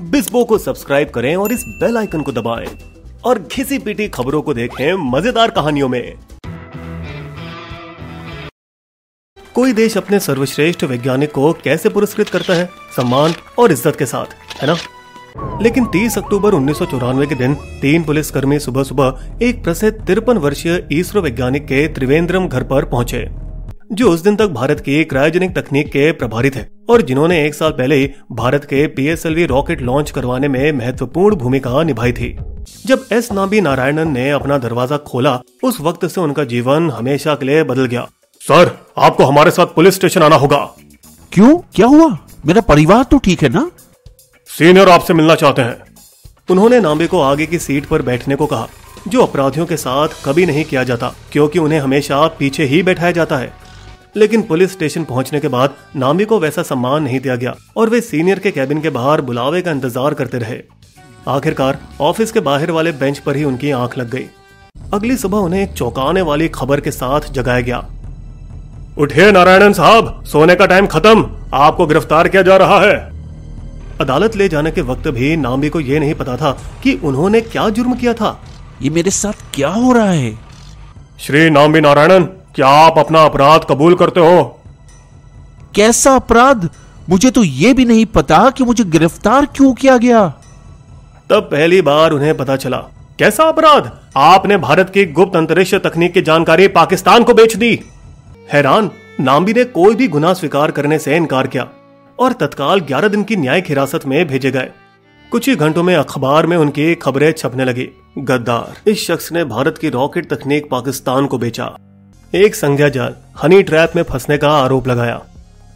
बिस्बो को सब्सक्राइब करें और इस बेल आइकन को दबाएं और घिसी पिटी खबरों को देखें मजेदार कहानियों में। कोई देश अपने सर्वश्रेष्ठ वैज्ञानिक को कैसे पुरस्कृत करता है? सम्मान और इज्जत के साथ, है ना? लेकिन 30 अक्टूबर 1994 के दिन 3 पुलिसकर्मी सुबह सुबह एक प्रसिद्ध 53 वर्षीय इसरो वैज्ञानिक के त्रिवेंद्रम घर पर पहुंचे, जो उस दिन तक भारत की क्रायोजेनिक तकनीक के प्रभारी थे और जिन्होंने 1 साल पहले ही भारत के PSLV रॉकेट लॉन्च करवाने में महत्वपूर्ण भूमिका निभाई थी। जब एस नाम्बी नारायणन ने अपना दरवाजा खोला, उस वक्त से उनका जीवन हमेशा के लिए बदल गया। सर, आपको हमारे साथ पुलिस स्टेशन आना होगा। क्यों? क्या हुआ? मेरा परिवार तो ठीक है ना? सीनियर आपसे मिलना चाहते हैं। उन्होंने नाम्बी को आगे की सीट पर बैठने को कहा, जो अपराधियों के साथ कभी नहीं किया जाता क्योंकि उन्हें हमेशा पीछे ही बैठाया जाता है। लेकिन पुलिस स्टेशन पहुंचने के बाद नाम्बी को वैसा सम्मान नहीं दिया गया और वे सीनियर के कैबिन के बाहर बुलावे का इंतजार करते रहे। आखिरकार ऑफिस के बाहर वाले बेंच पर ही उनकी आंख लग गई। अगली सुबह उन्हें एक चौंकाने वाली खबर के साथ जगाया गया। उठिए नारायणन साहब, सोने का टाइम खत्म, आपको गिरफ्तार किया जा रहा है। अदालत ले जाने के वक्त भी नाम्बी को यह नहीं पता था कि उन्होंने क्या जुर्म किया था। ये मेरे साथ क्या हो रहा है? श्री नाम्बी नारायणन, क्या आप अपना अपराध कबूल करते हो? कैसा अपराध? मुझे तो ये भी नहीं पता कि मुझे गिरफ्तार क्यों किया गया। तब पहली बार उन्हें पता चला। कैसा अपराध? आपने भारत की गुप्त अंतरिक्ष तकनीक की जानकारी पाकिस्तान को बेच दी। हैरान, नाम्बी ने कोई भी गुनाह स्वीकार करने से इनकार किया और तत्काल 11 दिन की न्यायिक हिरासत में भेजे गए। कुछ ही घंटों में अखबार में उनकी खबरें छपने लगी। गद्दार, इस शख्स ने भारत की रॉकेट तकनीक पाकिस्तान को बेचा। एक संज्ञा जाल, हनी ट्रैप में फंसने का आरोप लगाया,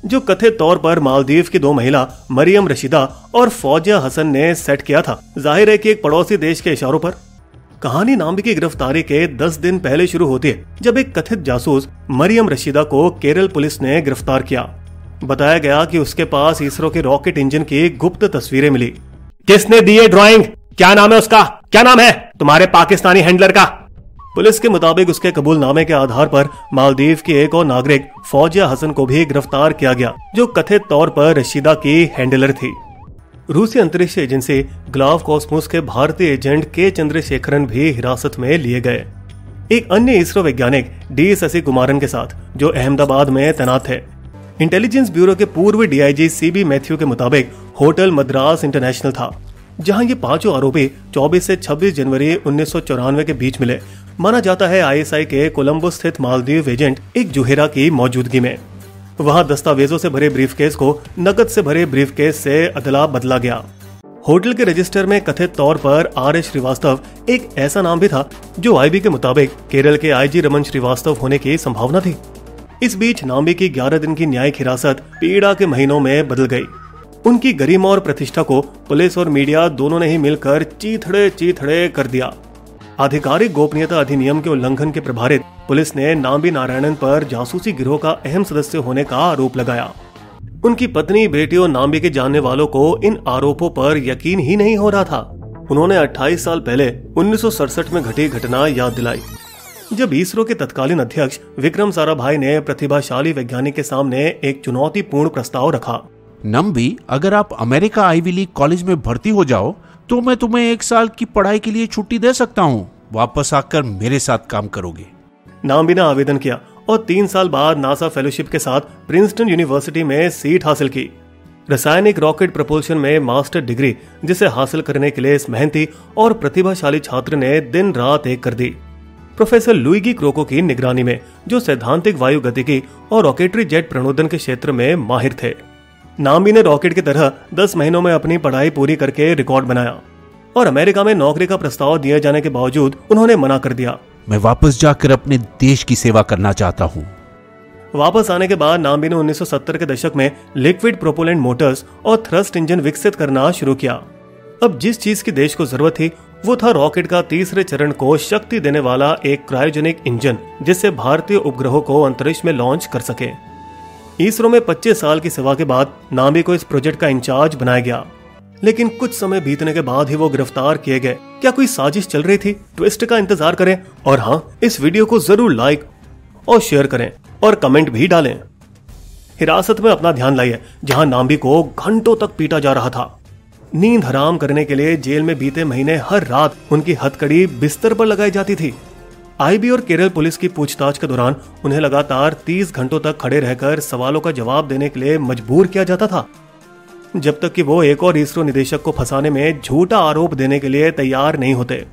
जो कथित तौर पर मालदीव की 2 महिला मरियम रशीदा और फौजिया हसन ने सेट किया था। जाहिर है कि एक पड़ोसी देश के इशारों पर। कहानी नाम्बी की गिरफ्तारी के 10 दिन पहले शुरू होती है, जब एक कथित जासूस मरियम रशीदा को केरल पुलिस ने गिरफ्तार किया। बताया गया कि उसके पास इसरो के रॉकेट इंजन की गुप्त तस्वीरें मिली। किसने दी है ड्राइंग? क्या नाम है उसका? क्या नाम है तुम्हारे पाकिस्तानी हैंडलर का? पुलिस के मुताबिक उसके कबूलनामे के आधार पर मालदीव की एक और नागरिक फौजिया हसन को भी गिरफ्तार किया गया, जो कथित तौर पर रशीदा की हैंडलर थी। रूसी अंतरिक्ष एजेंसी ग्लाव कॉस्मोस के भारतीय एजेंट के चंद्रशेखरन भी हिरासत में लिए गए। एक अन्य इसरो वैज्ञानिक डी शशि कुमारन के साथ, जो अहमदाबाद में तैनात थे। इंटेलिजेंस ब्यूरो के पूर्व DIG CB मैथ्यू के मुताबिक होटल मद्रास इंटरनेशनल था, जहां ये 5 आरोपी 24 से 26 जनवरी 1994 के बीच मिले। माना जाता है ISI के कोलंबो स्थित मालदीव एजेंट एक जुहेरा की मौजूदगी में। वहां दस्तावेजों से भरे ब्रीफकेस को नकद से भरे ब्रीफकेस से अदला बदला गया। होटल के रजिस्टर में कथित तौर पर RS श्रीवास्तव एक ऐसा नाम भी था, जो IB के मुताबिक केरल के IG रमन श्रीवास्तव होने की संभावना थी। इस बीच नाम्बी की 11 दिन की न्यायिक हिरासत पीड़ा के महीनों में बदल गई। उनकी गरिमा और प्रतिष्ठा को पुलिस और मीडिया दोनों ने ही मिलकर चीथड़े कर दिया। आधिकारिक गोपनीयता अधिनियम के उल्लंघन के प्रभारित पुलिस ने नाम्बी नारायणन पर जासूसी गिरोह का अहम सदस्य होने का आरोप लगाया। उनकी पत्नी, बेटी और नाम्बी के जानने वालों को इन आरोपों पर यकीन ही नहीं हो रहा था। उन्होंने 28 साल पहले 1967 में घटी घटना याद दिलाई, जब इसरो के तत्कालीन अध्यक्ष विक्रम साराभाई ने प्रतिभाशाली वैज्ञानिक के सामने एक चुनौतीपूर्ण प्रस्ताव रखा। नम्बी, अगर आप अमेरिका आईवी लीग कॉलेज में भर्ती हो जाओ तो मैं तुम्हें 1 साल की पढ़ाई के लिए छुट्टी दे सकता हूँ। वापस आकर मेरे साथ काम करोगे। नाम्बी ने आवेदन किया और 3 साल बाद नासा फेलोशिप के साथ प्रिंसटन यूनिवर्सिटी में सीट हासिल की। रासायनिक रॉकेट प्रपोल्शन में मास्टर डिग्री, जिसे हासिल करने के लिए इस मेहनती और प्रतिभाशाली छात्र ने दिन रात एक कर दी। प्रोफेसर लुइगी क्रोको की निगरानी में, जो सैद्धांतिक वायु गतिकी और रॉकेटरी जेट प्रणोदन के क्षेत्र में माहिर थे। नाम्बी ने रॉकेट की तरह 10 महीनों में अपनी पढ़ाई पूरी करके रिकॉर्ड बनाया और अमेरिका में नौकरी का प्रस्ताव दिए जाने के बावजूद उन्होंने मना कर दिया। मैं वापस जाकर अपने देश की सेवा करना चाहता हूँ। वापस आने के बाद नाम्बी ने 1970 के दशक में लिक्विड प्रोपेलेंट मोटर्स और थ्रस्ट इंजन विकसित करना शुरू किया। अब जिस चीज की देश को जरूरत थी, वो था रॉकेट का तीसरे चरण को शक्ति देने वाला एक क्रायोजेनिक इंजन, जिससे भारतीय उपग्रहों को अंतरिक्ष में लॉन्च कर सके। इसरो में 25 साल की सेवा के बाद नाम्बी को इस प्रोजेक्ट का इंचार्ज बनाया गया, लेकिन कुछ समय बीतने के बाद ही वो गिरफ्तार किए गए। क्या कोई साजिश चल रही थी? ट्विस्ट का इंतजार करें और हाँ, इस वीडियो को जरूर लाइक और शेयर करें और कमेंट भी डालें। हिरासत में अपना ध्यान लाइए, जहां नाम्बी को घंटों तक पीटा जा रहा था। नींद हराम करने के लिए जेल में बीते महीने हर रात उनकी हथकड़ी बिस्तर पर लगाई जाती थी। आईबी और केरल पुलिस की पूछताछ के दौरान उन्हें लगातार 30 घंटों तक खड़े रहकर सवालों का जवाब देने के लिए मजबूर किया जाता था, जब तक कि वो एक और इसरो निदेशक को फंसाने में झूठा आरोप देने के लिए तैयार नहीं होते।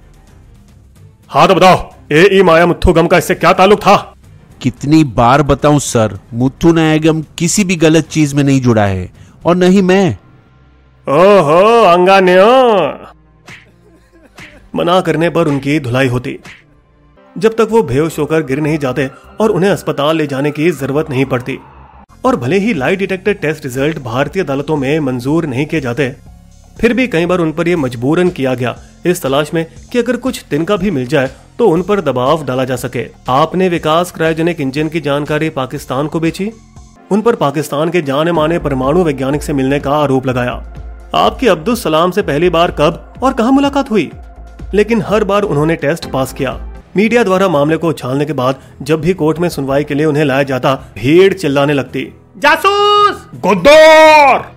हाँ तो बताओ, ए माया मुथुगम का इससे क्या ताल्लुक था? कितनी बार बताऊं सर, मुथु नायगम किसी भी गलत चीज में नहीं जुड़ा है, और न ही मैं। ओहो अंगान्यो। मना करने पर उनकी धुलाई होती, जब तक वो बेहोश होकर गिर नहीं जाते और उन्हें अस्पताल ले जाने की जरूरत नहीं पड़ती। और भले ही लाई डिटेक्टर टेस्ट रिजल्ट भारतीय अदालतों में मंजूर नहीं किए जाते, फिर भी कई बार उन पर यह मजबूरन किया गया, इस तलाश में कि अगर कुछ तिनका भी मिल जाए तो उन पर दबाव डाला जा सके। आपने विकास क्रायोजेनिक इंजन की जानकारी पाकिस्तान को बेची, उन पर पाकिस्तान के जाने माने परमाणु वैज्ञानिक से मिलने का आरोप लगाया। आपकी अब्दुल सलाम से पहली बार कब और कहां मुलाकात हुई? लेकिन हर बार उन्होंने टेस्ट पास किया। मीडिया द्वारा मामले को उछालने के बाद जब भी कोर्ट में सुनवाई के लिए उन्हें लाया जाता, भीड़ चिल्लाने लगती, जासूस, गद्दार।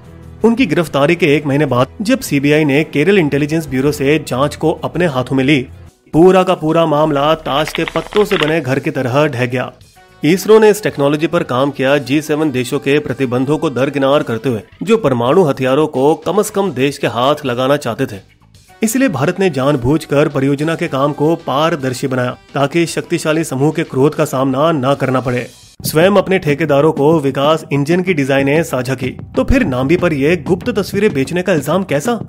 उनकी गिरफ्तारी के 1 महीने बाद जब सीबीआई ने केरल इंटेलिजेंस ब्यूरो से जांच को अपने हाथों में ली, पूरा का पूरा मामला ताश के पत्तों से बने घर की तरह ढह गया। इसरो ने इस टेक्नोलॉजी पर काम किया G7 देशों के प्रतिबंधों को दरकिनार करते हुए, जो परमाणु हथियारों को कम से कम देश के हाथ लगाना चाहते थे। इसलिए भारत ने जानबूझकर परियोजना के काम को पारदर्शी बनाया, ताकि शक्तिशाली समूह के क्रोध का सामना न करना पड़े। स्वयं अपने ठेकेदारों को विकास इंजन की डिजाइनें साझा की, तो फिर नाम्बी पर यह गुप्त तस्वीरें बेचने का इल्जाम कैसा?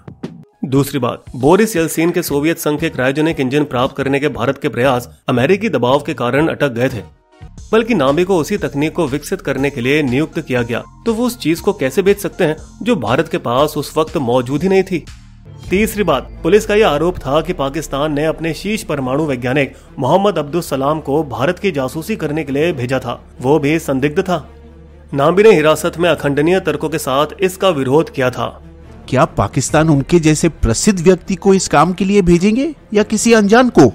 दूसरी बात, बोरिस येल्सिन के सोवियत संघ के क्रायोजेनिक इंजन प्राप्त करने के भारत के प्रयास अमेरिकी दबाव के कारण अटक गए थे। बल्कि नाम्बी को उसी तकनीक को विकसित करने के लिए नियुक्त किया गया, तो वो उस चीज को कैसे बेच सकते हैं जो भारत के पास उस वक्त मौजूद ही नहीं थी। तीसरी बात, पुलिस का यह आरोप था कि पाकिस्तान ने अपने शीर्ष परमाणु वैज्ञानिक मोहम्मद अब्दुल सलाम को भारत की जासूसी करने के लिए भेजा था, वो भी संदिग्ध था। नाम्बी ने हिरासत में अखंडनीय तर्कों के साथ इसका विरोध किया था। क्या पाकिस्तान उनके जैसे प्रसिद्ध व्यक्ति को इस काम के लिए भेजेंगे या किसी अनजान को?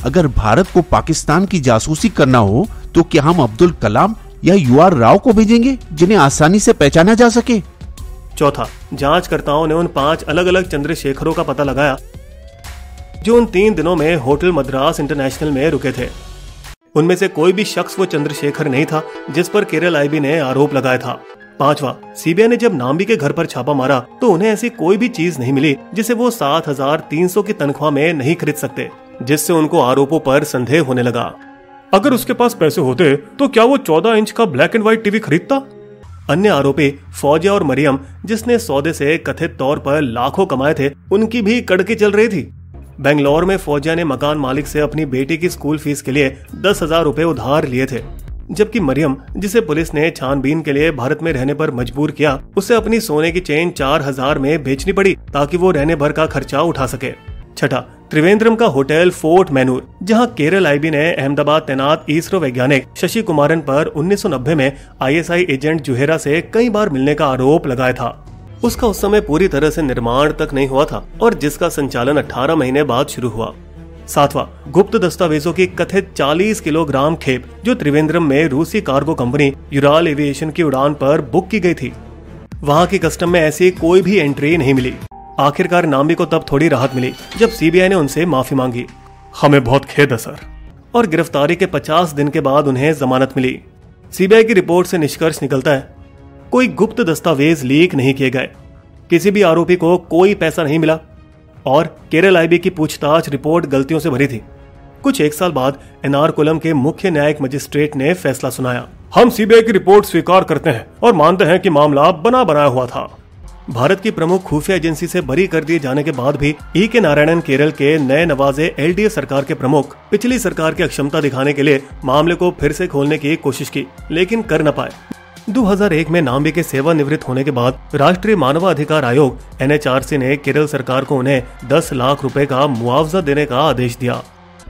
अगर भारत को पाकिस्तान की जासूसी करना हो तो क्या हम अब्दुल कलाम या UR राव को भेजेंगे, जिन्हें आसानी से पहचाना जा सके? चौथा, जांचकर्ताओं ने उन 5 अलग अलग चंद्रशेखरों का पता लगाया जो उन 3 दिनों में होटल मद्रास इंटरनेशनल में रुके थे। उनमें से कोई भी शख्स वो चंद्रशेखर नहीं था जिस पर केरल आईबी ने आरोप लगाया था। पांचवा, सीबीआई ने जब नाम्बी के घर पर छापा मारा तो उन्हें ऐसी कोई भी चीज नहीं मिली जिसे वो 7,300 की तनख्वाह में नहीं खरीद सकते, जिससे उनको आरोपों पर संदेह होने लगा। अगर उसके पास पैसे होते तो क्या वो 14 इंच का ब्लैक एंड व्हाइट टीवी खरीदता? अन्य आरोपी फौजिया और मरियम, जिसने सौदे से कथित तौर पर लाखों कमाए थे, उनकी भी कड़की चल रही थी। बेंगलोर में फौजिया ने मकान मालिक से अपनी बेटी की स्कूल फीस के लिए 10,000 रुपए उधार लिए थे, जबकि मरियम, जिसे पुलिस ने छानबीन के लिए भारत में रहने पर मजबूर किया, उसे अपनी सोने की चेन 4,000 में बेचनी पड़ी ताकि वो रहने भर का खर्चा उठा सके। छठा, त्रिवेंद्रम का होटल फोर्ट मैनूर, जहां केरल आईबी ने अहमदाबाद तैनात इसरो वैज्ञानिक शशि कुमारन पर 1990 में ISI एजेंट जुहेरा से कई बार मिलने का आरोप लगाया था। उसका उस समय पूरी तरह से निर्माण तक नहीं हुआ था और जिसका संचालन 18 महीने बाद शुरू हुआ। सातवां, गुप्त दस्तावेजों की कथित 40 किलोग्राम खेप जो त्रिवेंद्रम में रूसी कार्गो कंपनी यूराल एविएशन की उड़ान पर बुक की गई थी। वहां की कस्टम में ऐसी कोई भी एंट्री नहीं मिली। आखिरकार नाम्बी को तब थोड़ी राहत मिली जब सीबीआई ने उनसे माफी मांगी। हमें बहुत खेद है सर। और गिरफ्तारी के 50 दिन के बाद उन्हें जमानत मिली। सीबीआई की रिपोर्ट से निष्कर्ष निकलता है, कोई गुप्त दस्तावेज लीक नहीं किए गए, किसी भी आरोपी को कोई पैसा नहीं मिला और केरल आईबी की पूछताछ रिपोर्ट गलतियों से भरी थी। कुछ 1 साल बाद एर्नाकुलम के मुख्य न्यायिक मजिस्ट्रेट ने फैसला सुनाया, हम सीबीआई की रिपोर्ट स्वीकार करते हैं और मानते हैं कि मामला बना बनाया हुआ था। भारत की प्रमुख खुफिया एजेंसी से बरी कर दिए जाने के बाद भी E.K. नारायणन केरल के नए नवाजे LDF सरकार के प्रमुख पिछली सरकार की अक्षमता दिखाने के लिए मामले को फिर से खोलने की कोशिश की, लेकिन कर न पाए। 2001 में नाम्बी के सेवानिवृत्त होने के बाद राष्ट्रीय मानवाधिकार आयोग NHRC ने केरल सरकार को उन्हें 10 लाख रुपए का मुआवजा देने का आदेश दिया।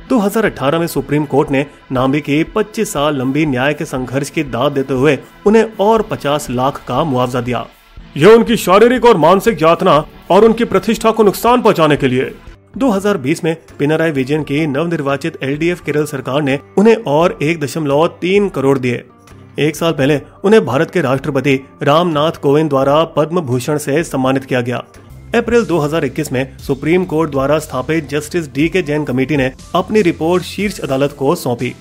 2018 में सुप्रीम कोर्ट ने नाम्बी की 25 साल लंबी न्याय के संघर्ष की दाद देते हुए उन्हें और 50 लाख का मुआवजा दिया। यह उनकी शारीरिक और मानसिक यातना और उनकी प्रतिष्ठा को नुकसान पहुंचाने के लिए। 2020 में पिनराई विजयन की नवनिर्वाचित LDF केरल सरकार ने उन्हें और 1.3 करोड़ दिए। 1 साल पहले उन्हें भारत के राष्ट्रपति रामनाथ कोविंद द्वारा पद्म भूषण से सम्मानित किया गया। अप्रैल 2021 में सुप्रीम कोर्ट द्वारा स्थापित जस्टिस DK जैन कमेटी ने अपनी रिपोर्ट शीर्ष अदालत को सौंपी,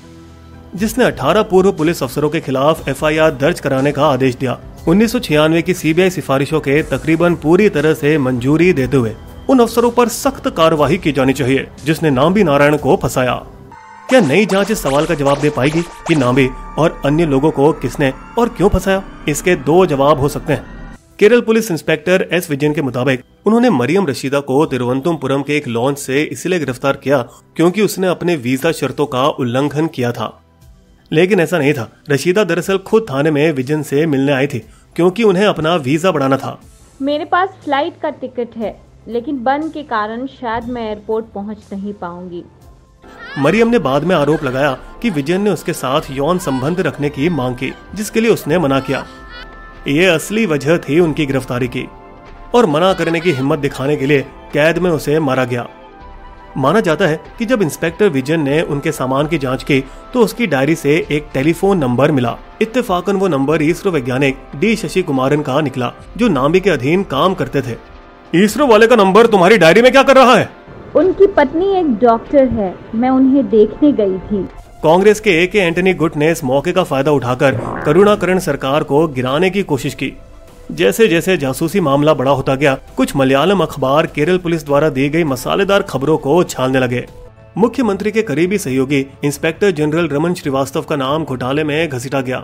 जिसने 18 पूर्व पुलिस अफसरों के खिलाफ FIR दर्ज कराने का आदेश दिया। 1996 की CBI सिफारिशों के तकरीबन पूरी तरह से मंजूरी देते हुए उन अफसरों पर सख्त कार्रवाई की जानी चाहिए जिसने नाम्बी नारायण को फंसाया। क्या नई जांच इस सवाल का जवाब दे पाएगी कि नाम्बी और अन्य लोगों को किसने और क्यों फंसाया? इसके दो जवाब हो सकते हैं। Kerala police inspector S Vijayan के मुताबिक उन्होंने मरियम रशीदा को तिरुवनंतपुरम के एक लॉन्च से इसलिए गिरफ्तार किया क्योंकि उसने अपने वीजा शर्तों का उल्लंघन किया था। लेकिन ऐसा नहीं था। रशीदा दरअसल खुद थाने में विजयन से मिलने आई थी क्योंकि उन्हें अपना वीजा बढ़ाना था। मेरे पास फ्लाइट का टिकट है, लेकिन बंद के कारण शायद मैं एयरपोर्ट पहुंच नहीं पाऊंगी। मरियम ने बाद में आरोप लगाया कि विजयन ने उसके साथ यौन संबंध रखने की मांग की, जिसके लिए उसने मना किया। ये असली वजह थी उनकी गिरफ्तारी की, और मना करने की हिम्मत दिखाने के लिए कैद में उसे मारा गया। माना जाता है कि जब इंस्पेक्टर विजयन ने उनके सामान की जांच की तो उसकी डायरी से एक टेलीफोन नंबर मिला। इत्तेफाकन वो नंबर इसरो वैज्ञानिक D शशि कुमारन का निकला, जो नाम्बी के अधीन काम करते थे। इसरो वाले का नंबर तुम्हारी डायरी में क्या कर रहा है? उनकी पत्नी एक डॉक्टर है, मैं उन्हें देखने गई थी। कांग्रेस के AK एंटनी गुट ने इस मौके का फायदा उठाकर करुणाकरण सरकार को गिराने की कोशिश की। जैसे जैसे जासूसी मामला बड़ा होता गया, कुछ मलयालम अखबार केरल पुलिस द्वारा दी गई मसालेदार खबरों को छानने लगे। मुख्यमंत्री के करीबी सहयोगी इंस्पेक्टर जनरल रमन श्रीवास्तव का नाम घोटाले में घसीटा गया।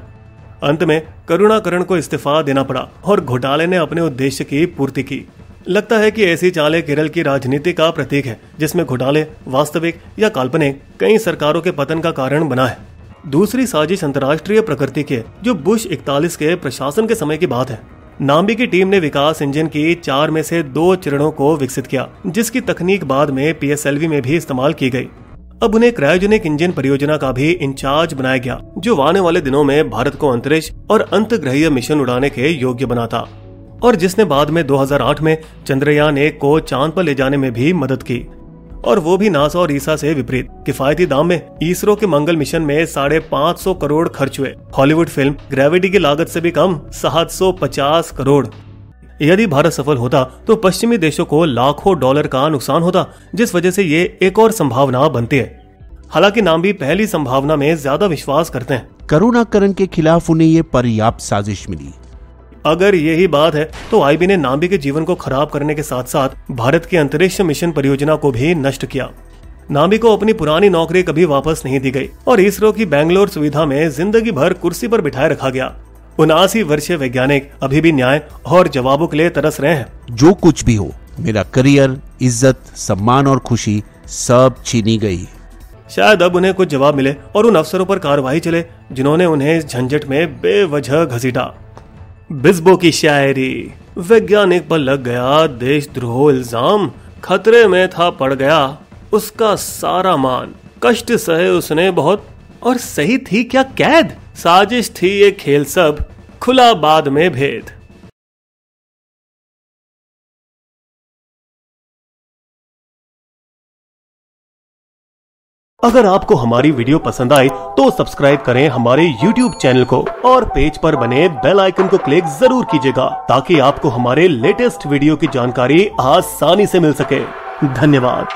अंत में करुणाकरण को इस्तीफा देना पड़ा और घोटाले ने अपने उद्देश्य की पूर्ति की। लगता है कि ऐसी चालें केरल की राजनीति का प्रतीक है, जिसमें घोटाले वास्तविक या काल्पनिक कई सरकारों के पतन का कारण बना है। दूसरी साजिश अंतर्राष्ट्रीय प्रकृति की है, जो बुश 41 के प्रशासन के समय की बात है। नाम्बी की टीम ने विकास इंजन की 4 में से 2 चरणों को विकसित किया, जिसकी तकनीक बाद में PSLV में भी इस्तेमाल की गई। अब उन्हें क्रायोजेनिक इंजन परियोजना का भी इंचार्ज बनाया गया, जो आने वाले दिनों में भारत को अंतरिक्ष और अंतर्ग्रहीय मिशन उड़ाने के योग्य बनाता, और जिसने बाद में 2008 में चंद्रयान 1 को चांद पर ले जाने में भी मदद की, और वो भी नासा और ईसा से विपरीत। किफायती दाम में इसरो के मंगल मिशन में 550 करोड़ खर्च हुए। हॉलीवुड फिल्म ग्रेविटी की लागत से भी कम 750 करोड़। यदि भारत सफल होता तो पश्चिमी देशों को लाखों डॉलर का नुकसान होता, जिस वजह से ये एक और संभावना बनती है। हालांकि नाम्बी पहली संभावना में ज्यादा विश्वास करते हैं। करुणाकरण के खिलाफ उन्हें ये पर्याप्त साजिश मिली। अगर यही बात है तो IB ने नाम्बी के जीवन को खराब करने के साथ साथ भारत की अंतरिक्ष मिशन परियोजना को भी नष्ट किया। नाम्बी को अपनी पुरानी नौकरी कभी वापस नहीं दी गई और इसरो की बेंगलोर सुविधा में जिंदगी भर कुर्सी पर बिठाए रखा गया। 79 वर्षीय वैज्ञानिक अभी भी न्याय और जवाबों के लिए तरस रहे हैं। जो कुछ भी हो, मेरा करियर, इज्जत, सम्मान और खुशी सब छीनी गई। शायद अब उन्हें कुछ जवाब मिले और उन अफसरों पर कार्रवाई चले जिन्होंने उन्हें इस झंझट में बेवजह घसीटा। बिस्बो की शायरी। वैज्ञानिक पर लग गया देशद्रोह इल्जाम, खतरे में था पड़ गया उसका सारा मान। कष्ट सहे उसने बहुत, और सही थी क्या कैद? साजिश थी ये खेल सब, खुला बाद में भेद। अगर आपको हमारी वीडियो पसंद आए तो सब्सक्राइब करें हमारे YouTube चैनल को और पेज पर बने बेल आइकन को क्लिक जरूर कीजिएगा, ताकि आपको हमारे लेटेस्ट वीडियो की जानकारी आसानी से मिल सके। धन्यवाद।